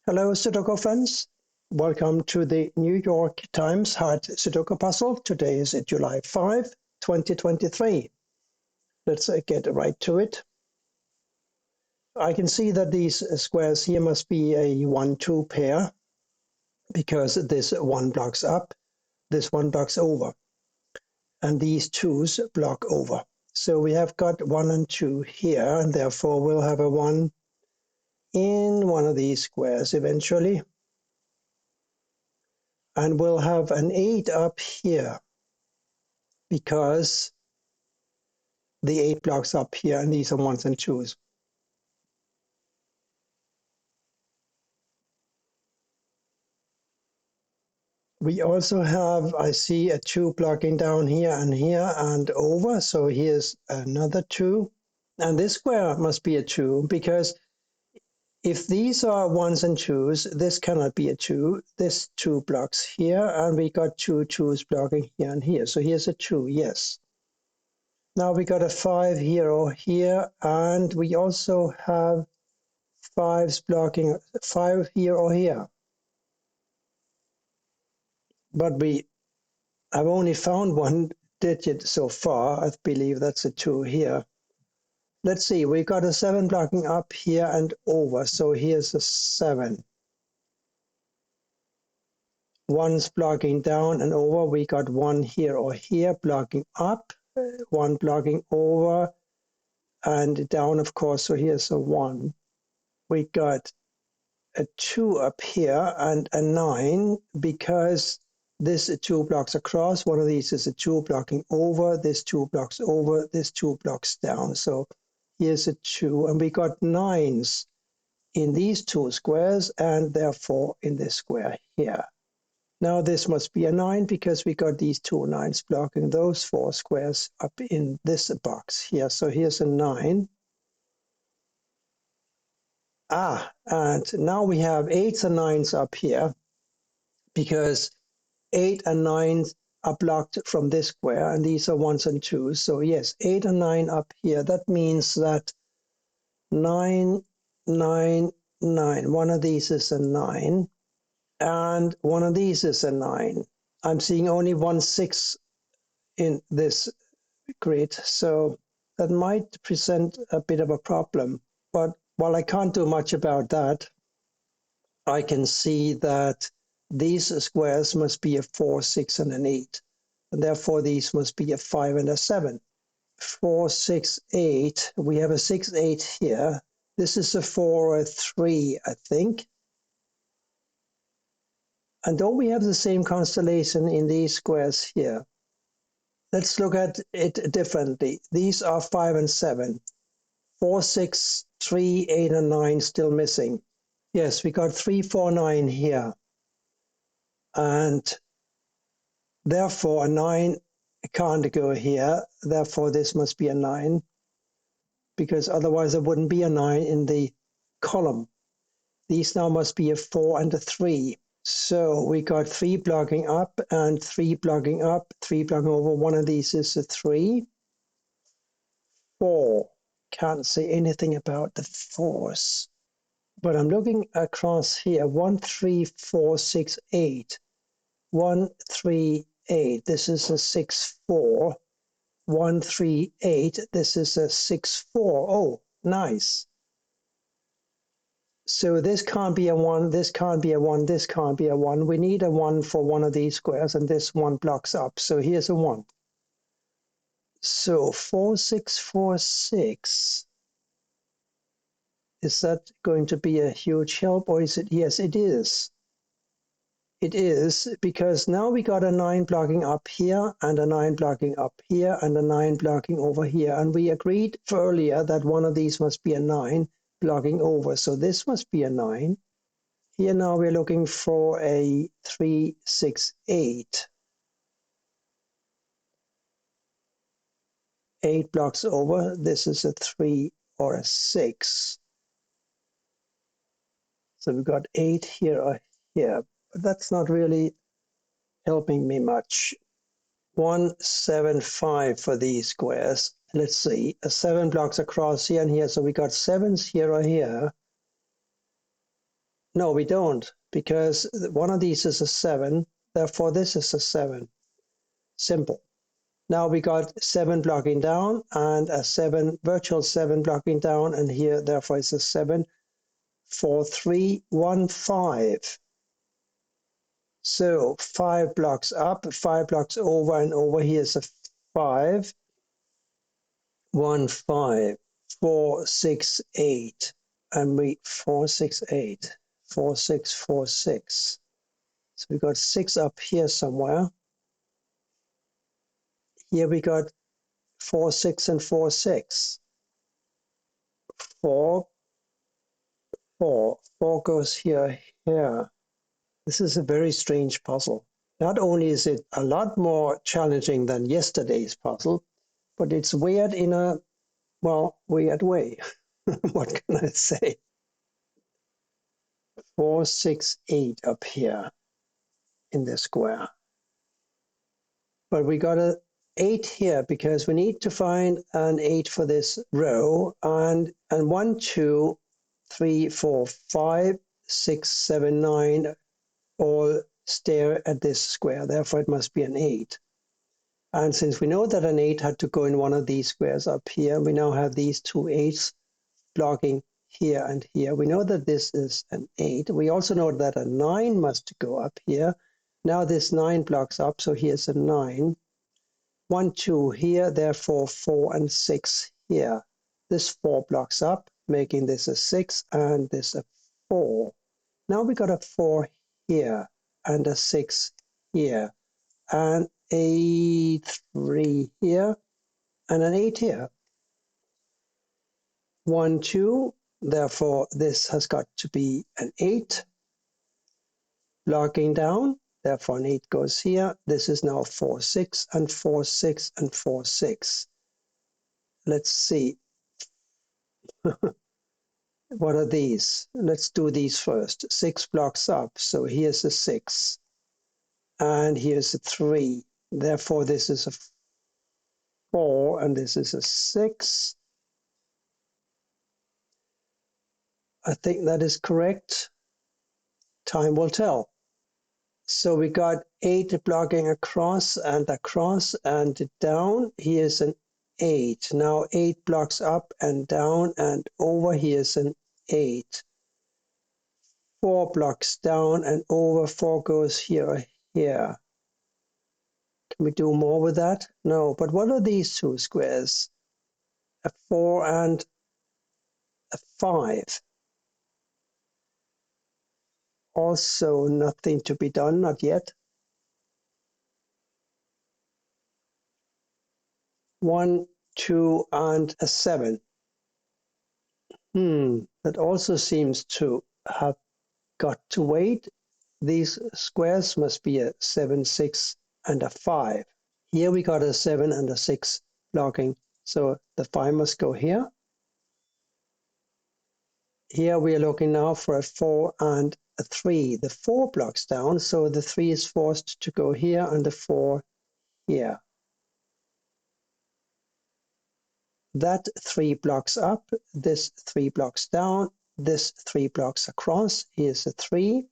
Hello, Sudoku friends. Welcome to the New York Times Hard Sudoku puzzle. Today is July 5, 2023. Let's get right to it. I can see that these squares here must be a 1-2 pair because this one blocks up, this one blocks over, and these twos block over. So we have got 1 and 2 here, and therefore we'll have a 1 in one of these squares eventually. And we'll have an 8 up here because the 8 blocks up here, and these are 1s and 2s. We also have, I see a 2 blocking down here and over, so here's another 2. And this square must be a 2, because if these are 1s and 2s, this cannot be a 2. This 2 blocks here, and we got 2 2s blocking here and here. So here's a 2, yes. Now we got a 5 here or here, and we also have 5s blocking 5 here or here. But I've only found one digit so far. I believe that's a 2 here. Let's see, we got a 7 blocking up here and over, so here's a 7. 1's blocking down and over, we got 1 here or here blocking up, 1 blocking over and down, of course, so here's a 1. We got a 2 up here and a 9 because this 2 blocks across. One of these is a 2 blocking over, this 2 blocks over, this 2 blocks down. So here's a 2, and we got 9s in these 2 squares and therefore in this square here. Now this must be a 9 because we got these 2 9s blocking those 4 squares up in this box here. So here's a 9. And now we have 8s and 9s up here because 8 and 9 are blocked from this square, and these are 1s and 2s. So yes, 8 and 9 up here. That means that 9, 9, 9. One of these is a 9, and one of these is a 9. I'm seeing only 1 6 in this grid, so that might present a bit of a problem. But while I can't do much about that, I can see that these squares must be a 4, 6, and an 8. And therefore, these must be a 5 and a 7. 4, 6, 8. We have a 6, 8 here. This is a 4 or a 3, I think. And don't we have the same constellation in these squares here? Let's look at it differently. These are 5 and 7. 4, 6, 3, 8, and 9 still missing. Yes, we got 3, 4, 9 here. And therefore, a 9 can't go here. Therefore, this must be a 9, because otherwise there wouldn't be a 9 in the column. These now must be a 4 and a 3. So we got 3 blocking up and 3 blocking up, 3 blocking over. One of these is a 3. 4. Can't say anything about the 4s. But I'm looking across here. 1, 3, 4, 6, 8. 1, 3, 8. This is a 6, 4. 1, 3, 8. This is a 6, 4. Oh, nice. So this can't be a 1, this can't be a 1, this can't be a 1. We need a 1 for one of these squares, and this one blocks up. So here's a 1. So 4, 6, 4, 6. Is that going to be a huge help, or is it? Yes, it is. It is, because now we got a 9 blocking up here, and a 9 blocking up here, and a 9 blocking over here. And we agreed earlier that one of these must be a 9 blocking over. So this must be a 9. Here now we're looking for a 3, 6, 8. 8 blocks over. This is a 3 or a 6. So we've got 8 here or here. But that's not really helping me much. 1, 7, 5 for these squares. Let's see, a 7 blocks across here and here. So we got 7s here or here. No, we don't, because one of these is a 7. Therefore, this is a 7. Simple. Now we got 7 blocking down and a 7, virtual 7 blocking down, and here, therefore, it's a 7, 4, 3, 1, 5. So 5 blocks up, 5 blocks over, and over here is a 5, 1, 5, 4, 6, 8, and we 4, 6, 8, 4, 6, 4, 6. So we got 6 up here somewhere. Here we got 4, 6, and 4, 6. 4, 4. 4 goes here, here. This is a very strange puzzle. Not only is it a lot more challenging than yesterday's puzzle, but it's weird in a, well, weird way. What can I say? 4, 6, 8 up here in the square. But we got a 8 here because we need to find an 8 for this row, and 1, 2, 3, 4, 5, 6, 7, 9 all stare at this square. Therefore, it must be an 8. And since we know that an 8 had to go in one of these squares up here, we now have these two 8s blocking here and here. We know that this is an 8. We also know that a 9 must go up here. Now this 9 blocks up, so here's a 9. 1, 2 here, therefore 4 and 6 here. This 4 blocks up, making this a 6 and this a 4. Now we got a 4 here and a 6 here and a 3 here and an 8 here. 1, 2, therefore this has got to be an 8. Blocking down, therefore an 8 goes here. This is now 4, 6 and 4, 6 and 4, 6. Let's see. What are these? Let's do these first. 6 blocks up, so here's a 6. And here's a 3. Therefore this is a 4 and this is a 6. I think that is correct. Time will tell. So we got 8 blocking across and down. Here's an 8. Now 8 blocks up and down and over. Here's an 8. 4 blocks down and over. 4 goes here. Can we do more with that? No, but what are these two squares? A 4 and a 5. Also nothing to be done, not yet. 1, 2, and a 7. That also seems to have got to wait. These squares must be a 7, 6, and a 5. Here we got a 7 and a 6 blocking, so the 5 must go here. Here we are looking now for a 4 and a 3. The 4 blocks down, so the 3 is forced to go here and the 4 here. That 3 blocks up, this 3 blocks down, this 3 blocks across. Here's a 3.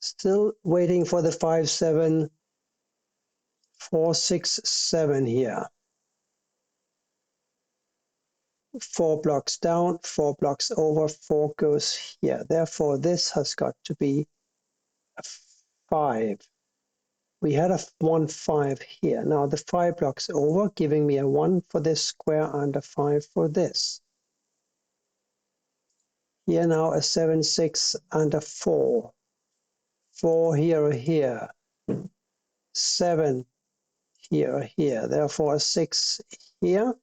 Still waiting for the 5, 7, 4, 6, 7 here. 4 blocks down, 4 blocks over, 4 goes here. Therefore, this has got to be a 5. We had a 1, 5 here. Now the 5 blocks over, giving me a 1 for this square and a 5 for this. Here now a 7, 6 and a 4. 4 here. 7 here. Therefore a 6 here.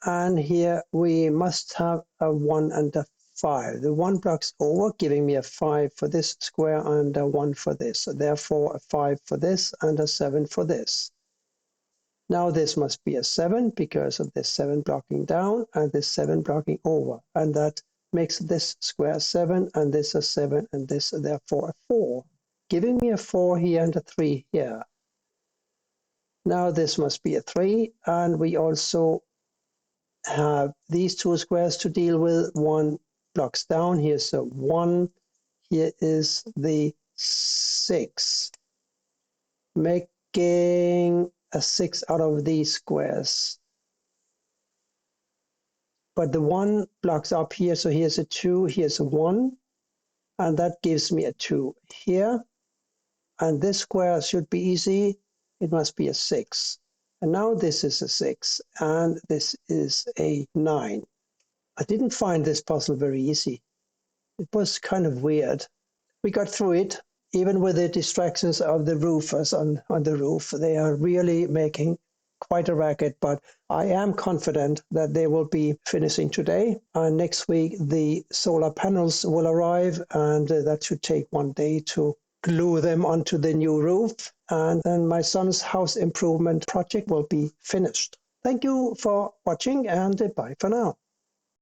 And here we must have a 1 and a 5. The 1 blocks over, giving me a 5 for this square and a 1 for this. So therefore a 5 for this and a 7 for this. Now this must be a 7 because of this 7 blocking down and this 7 blocking over. And that makes this square 7 and this a 7 and this therefore a 4. Giving me a 4 here and a 3 here. Now this must be a 3 and we also have these two squares to deal with. One blocks down. Here's a 1. Here is the 6. Making a 6 out of these squares. But the 1 blocks up here, so here's a 2, here's a 1, and that gives me a 2 here. And this square should be easy. It must be a 6. And now this is a 6, and this is a 9. I didn't find this puzzle very easy. It was kind of weird. We got through it, even with the distractions of the roofers on the roof. They are really making quite a racket, but I am confident that they will be finishing today. And next week, the solar panels will arrive, and that should take 1 day to glue them onto the new roof. And then my son's house improvement project will be finished. Thank you for watching, and bye for now.